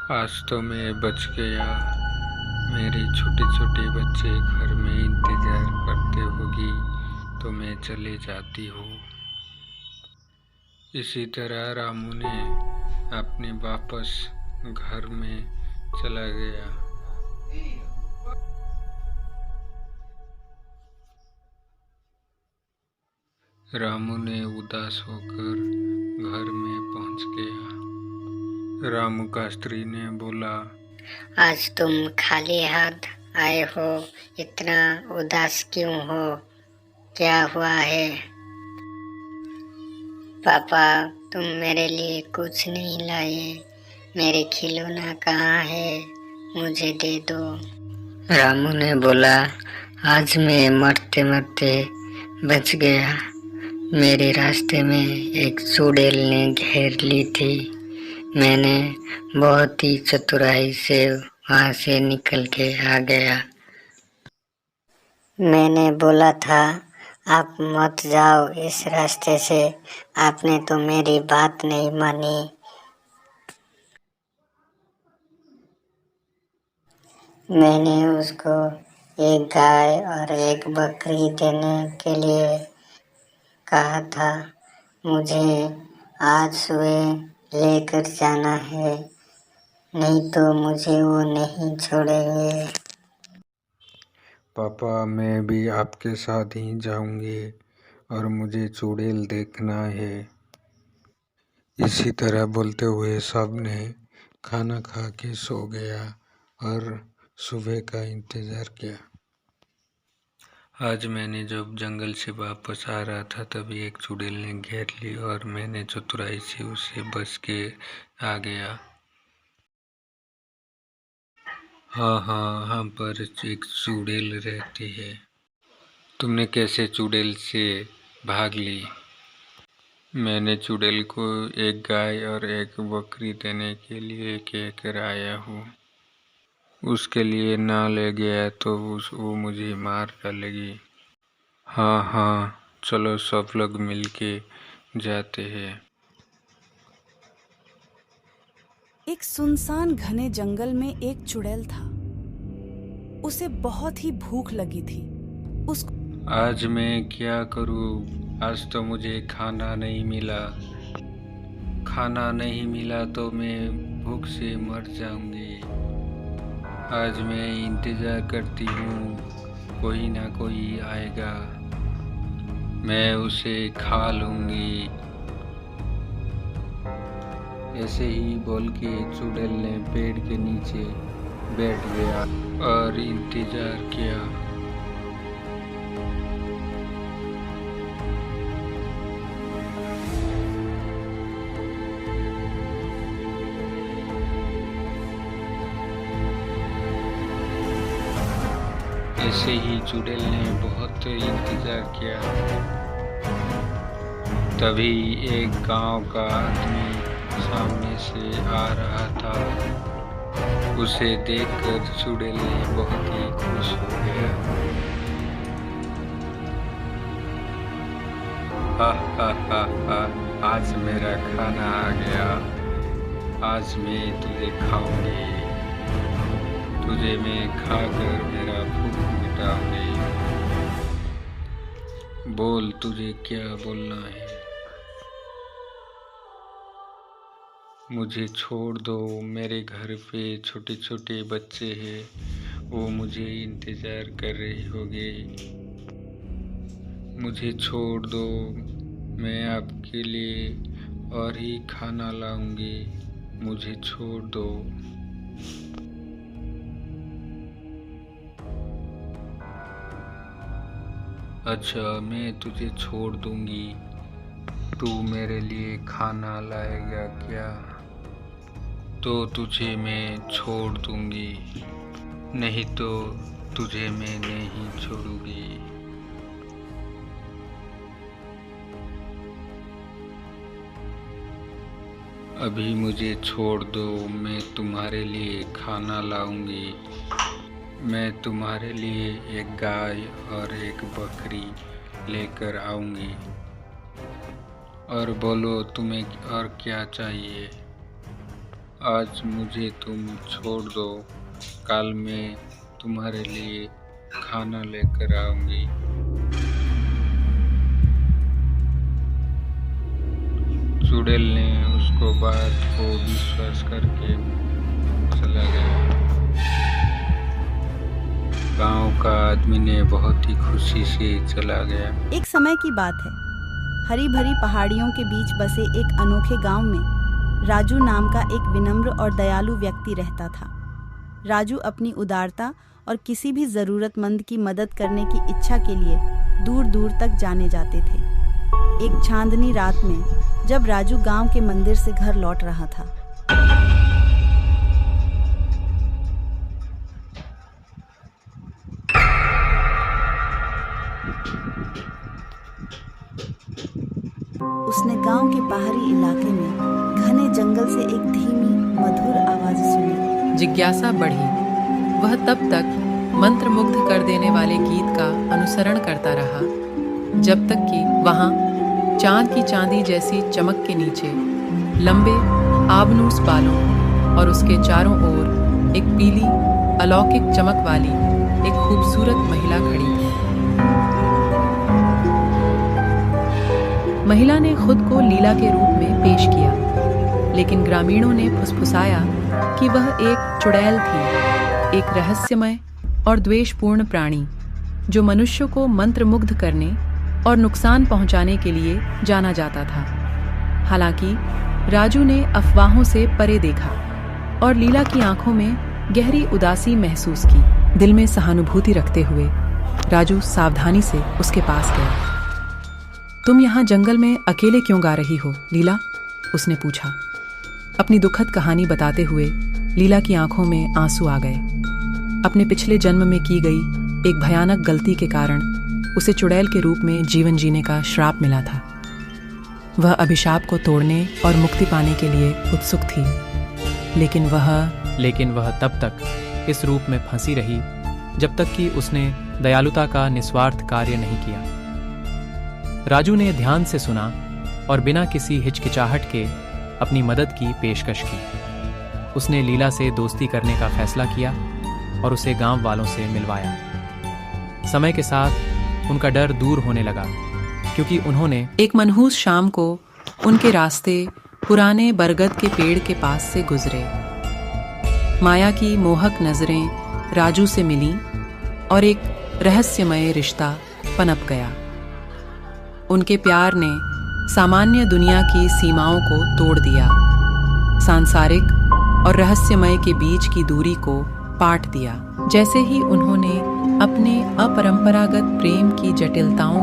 आज तो मैं बच गया। मेरे छोटे छोटे बच्चे घर में इंतजार करते होगी तो मैं चले जाती हूँ। इसी तरह रामू ने अपने वापस घर में चला गया। रामू ने उदास होकर घर में पहुंच गया। रामू का स्त्री ने बोला, आज तुम खाली हाथ आए हो, इतना उदास क्यों हो? क्या हुआ है? पापा, तुम मेरे लिए कुछ नहीं लाए। मेरे खिलौना कहाँ है? मुझे दे दो। रामू ने बोला, आज मैं मरते मरते बच गया। मेरे रास्ते में एक चुड़ैल ने घेर ली थी। मैंने बहुत ही चतुराई से वहां से निकल के आ गया। मैंने बोला था आप मत जाओ इस रास्ते से। आपने तो मेरी बात नहीं मानी। मैंने उसको एक गाय और एक बकरी देने के लिए कहा था। मुझे आज सुबह लेकर जाना है, नहीं तो मुझे वो नहीं छोड़ेंगे। पापा, मैं भी आपके साथ ही जाऊंगी और मुझे चुड़ैल देखना है। इसी तरह बोलते हुए सब ने खाना खा के सो गया और सुबह का इंतजार किया। आज मैंने जब जंगल से वापस आ रहा था तभी एक चुड़ैल ने घेर ली और मैंने चतुराई से उसे बच के आ गया। हाँ हाँ, हम पर एक चुड़ैल रहती है। तुमने कैसे चुड़ैल से भाग ली? मैंने चुड़ैल को एक गाय और एक बकरी देने के लिए कहकर आया हूँ। उसके लिए ना ले गया तो वो मुझे मार डालेगी। हाँ हाँ, चलो सब लोग मिलके जाते हैं। एक सुनसान घने जंगल में एक चुड़ैल था। उसे बहुत ही भूख लगी थी। आज मैं क्या करूँ? आज तो मुझे खाना नहीं मिला। खाना नहीं मिला तो मैं भूख से मर जाऊंगी। आज मैं इंतजार करती हूँ, कोई ना कोई आएगा, मैं उसे खा लूंगी। ऐसे ही बोल के चुड़ैल ने पेड़ के नीचे बैठ गया और इंतजार किया। ऐसे ही चुड़ैल ने बहुत इंतजार किया। तभी एक गांव का आदमी सामने से आ रहा था। उसे देखकर चुड़ैल ने बहुत ही खुश हो गया। हा हा हा हा, आज मेरा खाना आ गया। आज मैं तुझे खाऊंगी। तुझे मैं खाकर मेरा भूख मिटाऊंगी। बोल, तुझे क्या बोलना है? मुझे छोड़ दो। मेरे घर पे छोटे छोटे बच्चे हैं, वो मुझे इंतजार कर रहे होंगे। मुझे छोड़ दो, मैं आपके लिए और ही खाना लाऊंगी। मुझे छोड़ दो। अच्छा, मैं तुझे छोड़ दूंगी। तू मेरे लिए खाना लाएगा क्या? तो तुझे मैं छोड़ दूंगी, नहीं तो तुझे मैं नहीं छोड़ूंगी। अभी मुझे छोड़ दो, मैं तुम्हारे लिए खाना लाऊंगी। मैं तुम्हारे लिए एक गाय और एक बकरी लेकर आऊंगी। और बोलो, तुम्हें और क्या चाहिए? आज मुझे तुम छोड़ दो, कल मैं तुम्हारे लिए खाना लेकर आऊंगी। चुड़ैल ने उसको बात को विश्वास करके चला गया। गांव का आदमी ने बहुत ही खुशी से चला गया। एक समय की बात है, हरी भरी पहाड़ियों के बीच बसे एक अनोखे गांव में राजू नाम का एक विनम्र और दयालु व्यक्ति रहता था। राजू अपनी उदारता और किसी भी ज़रूरतमंद की मदद करने की इच्छा के लिए दूर दूर तक जाने जाते थे। एक चांदनी रात में जब राजू गांव के मंदिर से घर लौट रहा था, उसने गांव के बाहरी इलाके में घने जंगल से एक धीमी मधुर आवाज सुनी। जिज्ञासा बढ़ी। वह तब तक मंत्रमुग्ध कर देने वाले गीत का अनुसरण करता रहा जब तक कि वहां चांद की चांदी जैसी चमक के नीचे लंबे आबनूस बालों और उसके चारों ओर एक पीली अलौकिक चमक वाली एक खूबसूरत महिला खड़ी थी। महिला ने खुद को लीला के रूप में पेश किया, लेकिन ग्रामीणों ने फुसफुसाया कि वह एक चुड़ैल थी, एक रहस्यमय और द्वेषपूर्ण प्राणी जो मनुष्य को मंत्रमुग्ध करने और नुकसान पहुंचाने के लिए जाना जाता था। हालांकि राजू ने अफवाहों से परे देखा और लीला की आंखों में गहरी उदासी महसूस की। दिल में सहानुभूति रखते हुए राजू सावधानी से उसके पास गया। तुम यहाँ जंगल में अकेले क्यों गा रही हो, लीला? उसने पूछा। अपनी दुखद कहानी बताते हुए लीला की आंखों में आंसू आ गए। अपने पिछले जन्म में की गई एक भयानक गलती के कारण उसे चुड़ैल के रूप में जीवन जीने का श्राप मिला था। वह अभिशाप को तोड़ने और मुक्ति पाने के लिए उत्सुक थी, लेकिन वह तब तक इस रूप में फंसी रही जब तक कि उसने दयालुता का निस्वार्थ कार्य नहीं किया। राजू ने ध्यान से सुना और बिना किसी हिचकिचाहट के अपनी मदद की पेशकश की। उसने लीला से दोस्ती करने का फैसला किया और उसे गांव वालों से मिलवाया। समय के साथ उनका डर दूर होने लगा, क्योंकि उन्होंने एक मनहूस शाम को उनके रास्ते पुराने बरगद के पेड़ के पास से गुजरे। माया की मोहक नजरें राजू से मिलीं और एक रहस्यमय रिश्ता पनप गया। उनके प्यार ने सामान्य दुनिया की सीमाओं को तोड़ दिया, सांसारिक और रहस्यमय के बीच की दूरी को पाट दिया। जैसे ही उन्होंने अपने अपरंपरागत प्रेम की जटिलताओं